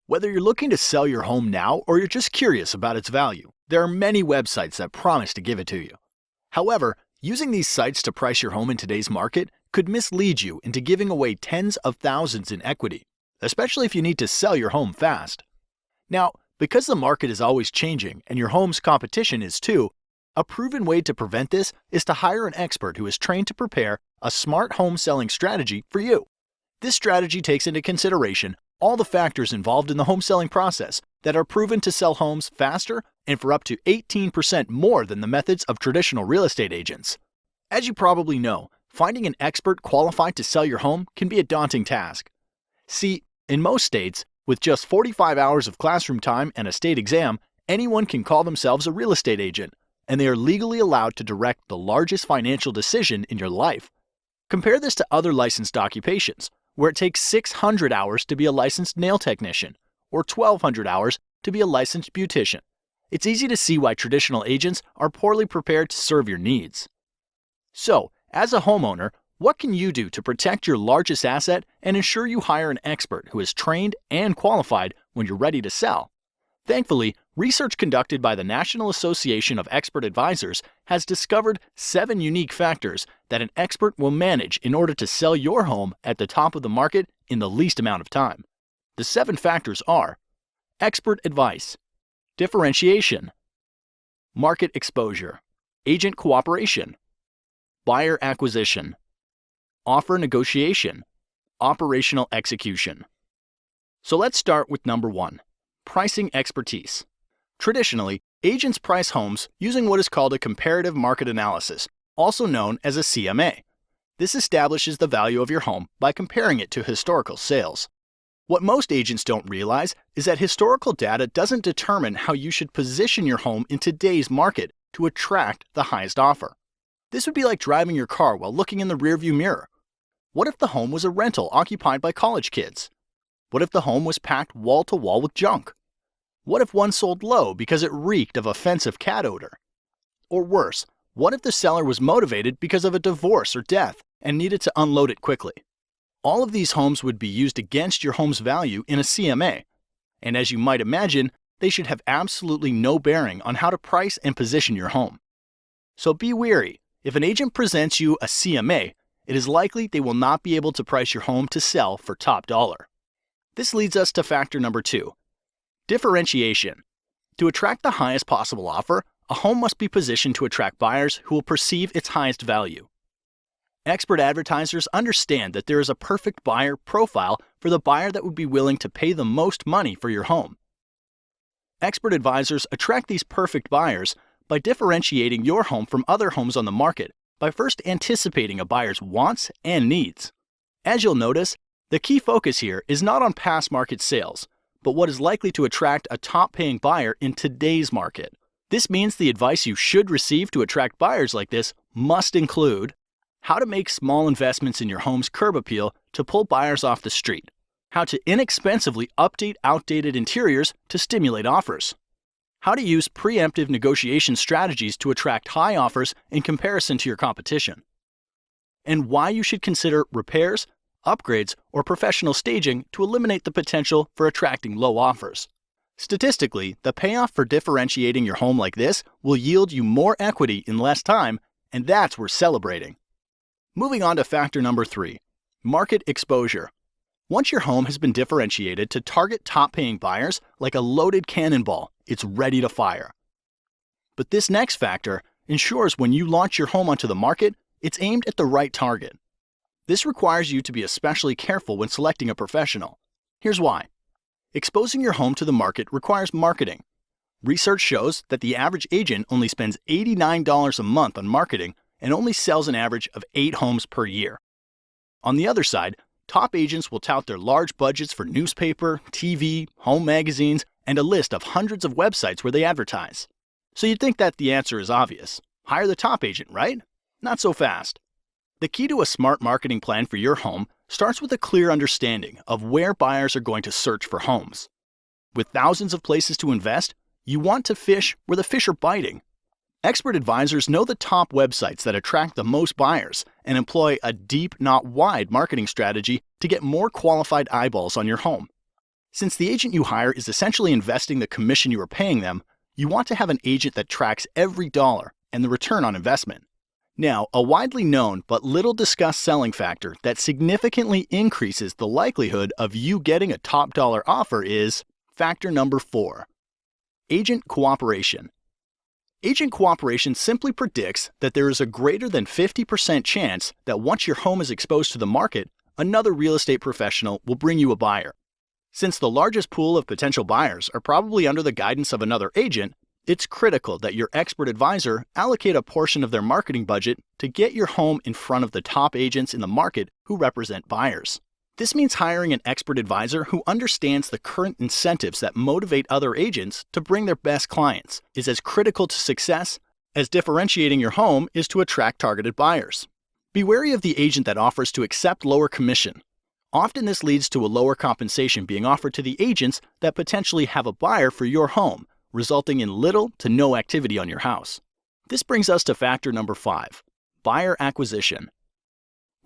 Whether you're looking to sell your home now or you're just curious about its value, there are many websites that promise to give it to you. However, using these sites to price your home in today's market could mislead you into giving away tens of thousands in equity, especially if you need to sell your home fast. Now, because the market is always changing and your home's competition is too, a proven way to prevent this is to hire an expert who is trained to prepare a smart home selling strategy for you. This strategy takes into consideration all the factors involved in the home selling process that are proven to sell homes faster and for up to 18% more than the methods of traditional real estate agents. As you probably know, finding an expert qualified to sell your home can be a daunting task. See, in most states, with just 45 hours of classroom time and a state exam, anyone can call themselves a real estate agent, and they are legally allowed to direct the largest financial decision in your life. Compare this to other licensed occupations, where it takes 600 hours to be a licensed nail technician, or 1,200 hours to be a licensed beautician. It's easy to see why traditional agents are poorly prepared to serve your needs. So, as a homeowner, what can you do to protect your largest asset and ensure you hire an expert who is trained and qualified when you're ready to sell? Thankfully, research conducted by the National Association of Expert Advisors has discovered 7 unique factors that an expert will manage in order to sell your home at the top of the market in the least amount of time. The 7 factors are: expert advice, differentiation, market exposure, agent cooperation, buyer acquisition, offer negotiation, operational execution. So let's start with number 1. Pricing expertise. Traditionally, agents price homes using what is called a comparative market analysis, also known as a CMA. This establishes the value of your home by comparing it to historical sales. What most agents don't realize is that historical data doesn't determine how you should position your home in today's market to attract the highest offer. This would be like driving your car while looking in the rearview mirror. What if the home was a rental occupied by college kids? What if the home was packed wall to wall with junk? What if one sold low because it reeked of offensive cat odor? Or worse, what if the seller was motivated because of a divorce or death and needed to unload it quickly? All of these homes would be used against your home's value in a CMA, and as you might imagine, they should have absolutely no bearing on how to price and position your home. So be wary. If an agent presents you a CMA, it is likely they will not be able to price your home to sell for top dollar. This leads us to factor number 2. Differentiation. To attract the highest possible offer, a home must be positioned to attract buyers who will perceive its highest value. Expert advertisers understand that there is a perfect buyer profile for the buyer that would be willing to pay the most money for your home. Expert advisors attract these perfect buyers by differentiating your home from other homes on the market by first anticipating a buyer's wants and needs. As you'll notice, the key focus here is not on past market sales, but what is likely to attract a top-paying buyer in today's market. This means the advice you should receive to attract buyers like this must include how to make small investments in your home's curb appeal to pull buyers off the street, how to inexpensively update outdated interiors to stimulate offers, how to use preemptive negotiation strategies to attract high offers in comparison to your competition, and why you should consider repairs, upgrades, or professional staging to eliminate the potential for attracting low offers. Statistically, the payoff for differentiating your home like this will yield you more equity in less time, and that's worth celebrating. Moving on to factor number 3, market exposure. Once your home has been differentiated to target top-paying buyers like a loaded cannonball, it's ready to fire. But this next factor ensures when you launch your home onto the market, it's aimed at the right target. This requires you to be especially careful when selecting a professional. Here's why. Exposing your home to the market requires marketing. Research shows that the average agent only spends $89 a month on marketing and only sells an average of 8 homes per year. On the other side, top agents will tout their large budgets for newspaper, TV, home magazines, and a list of hundreds of websites where they advertise. So you'd think that the answer is obvious. Hire the top agent, right? Not so fast. The key to a smart marketing plan for your home starts with a clear understanding of where buyers are going to search for homes. With thousands of places to invest, you want to fish where the fish are biting. Expert advisors know the top websites that attract the most buyers and employ a deep, not wide marketing strategy to get more qualified eyeballs on your home. Since the agent you hire is essentially investing the commission you are paying them, you want to have an agent that tracks every dollar and the return on investment. Now, a widely known but little discussed selling factor that significantly increases the likelihood of you getting a top dollar offer is factor number 4, agent cooperation. Agent cooperation simply predicts that there is a greater than 50% chance that once your home is exposed to the market, another real estate professional will bring you a buyer. Since the largest pool of potential buyers are probably under the guidance of another agent, it's critical that your expert advisor allocate a portion of their marketing budget to get your home in front of the top agents in the market who represent buyers. This means hiring an expert advisor who understands the current incentives that motivate other agents to bring their best clients is as critical to success as differentiating your home is to attract targeted buyers. Be wary of the agent that offers to accept lower commission. Often this leads to a lower compensation being offered to the agents that potentially have a buyer for your home, resulting in little to no activity on your house. This brings us to factor number 5, buyer acquisition.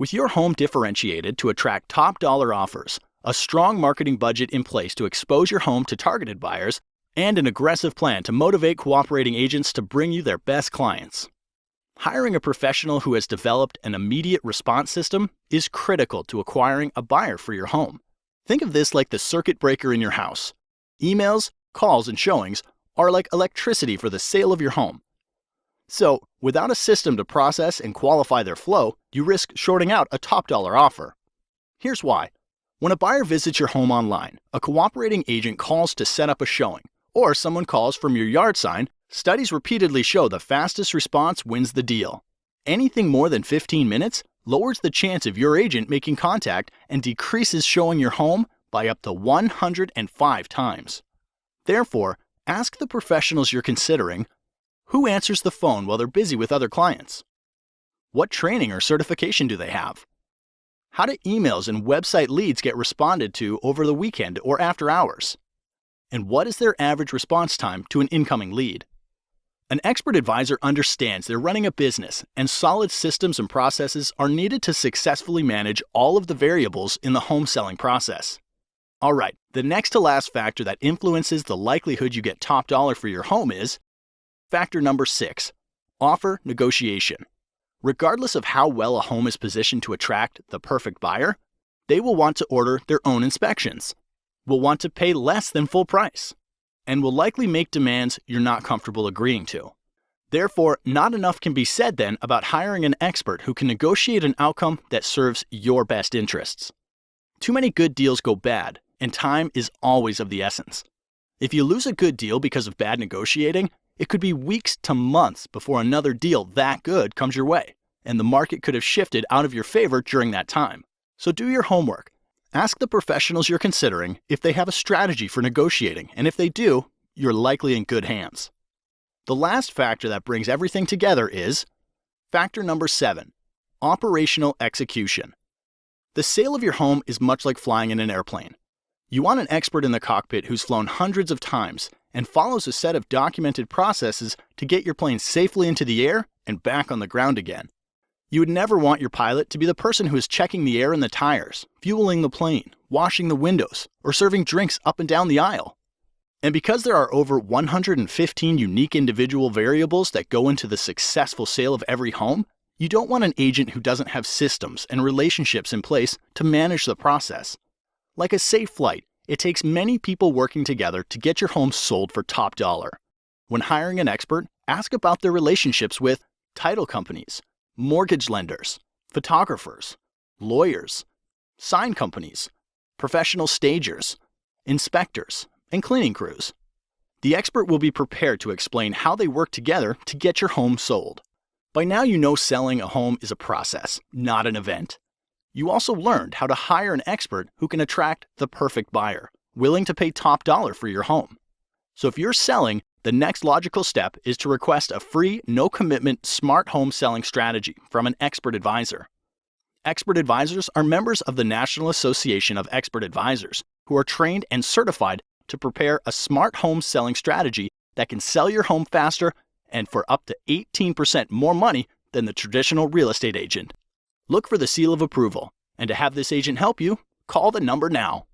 With your home differentiated to attract top dollar offers, a strong marketing budget in place to expose your home to targeted buyers, and an aggressive plan to motivate cooperating agents to bring you their best clients. Hiring a professional who has developed an immediate response system is critical to acquiring a buyer for your home. Think of this like the circuit breaker in your house. Emails, calls, and showings are like electricity for the sale of your home. So, without a system to process and qualify their flow, you risk shorting out a top dollar offer. Here's why. When a buyer visits your home online, a cooperating agent calls to set up a showing, or someone calls from your yard sign, studies repeatedly show the fastest response wins the deal. Anything more than 15 minutes lowers the chance of your agent making contact and decreases showing your home by up to 105 times. Therefore, ask the professionals you're considering, who answers the phone while they're busy with other clients? What training or certification do they have? How do emails and website leads get responded to over the weekend or after hours? And what is their average response time to an incoming lead? An expert advisor understands they're running a business, and solid systems and processes are needed to successfully manage all of the variables in the home selling process. All right, the next to last factor that influences the likelihood you get top dollar for your home is factor number 6, offer negotiation. Regardless of how well a home is positioned to attract the perfect buyer, they will want to order their own inspections, will want to pay less than full price, and will likely make demands you're not comfortable agreeing to. Therefore, not enough can be said then about hiring an expert who can negotiate an outcome that serves your best interests. Too many good deals go bad, and time is always of the essence. If you lose a good deal because of bad negotiating, it could be weeks to months before another deal that good comes your way, and the market could have shifted out of your favor during that time. So do your homework. Ask the professionals you're considering if they have a strategy for negotiating, and if they do, you're likely in good hands. The last factor that brings everything together is factor number 7, operational execution. The sale of your home is much like flying in an airplane. You want an expert in the cockpit who's flown hundreds of times and follows a set of documented processes to get your plane safely into the air and back on the ground again. You would never want your pilot to be the person who is checking the air in the tires, fueling the plane, washing the windows, or serving drinks up and down the aisle. And because there are over 115 unique individual variables that go into the successful sale of every home, you don't want an agent who doesn't have systems and relationships in place to manage the process. Like a safe flight, it takes many people working together to get your home sold for top dollar. When hiring an expert, ask about their relationships with title companies, mortgage lenders, photographers, lawyers, sign companies, professional stagers, inspectors, and cleaning crews. The expert will be prepared to explain how they work together to get your home sold. By now you know selling a home is a process, not an event. You also learned how to hire an expert who can attract the perfect buyer, willing to pay top dollar for your home. So if you're selling, the next logical step is to request a free, no-commitment smart home selling strategy from an expert advisor. Expert advisors are members of the National Association of Expert Advisors who are trained and certified to prepare a smart home selling strategy that can sell your home faster and for up to 18% more money than the traditional real estate agent. Look for the seal of approval, and to have this agent help you, call the number now.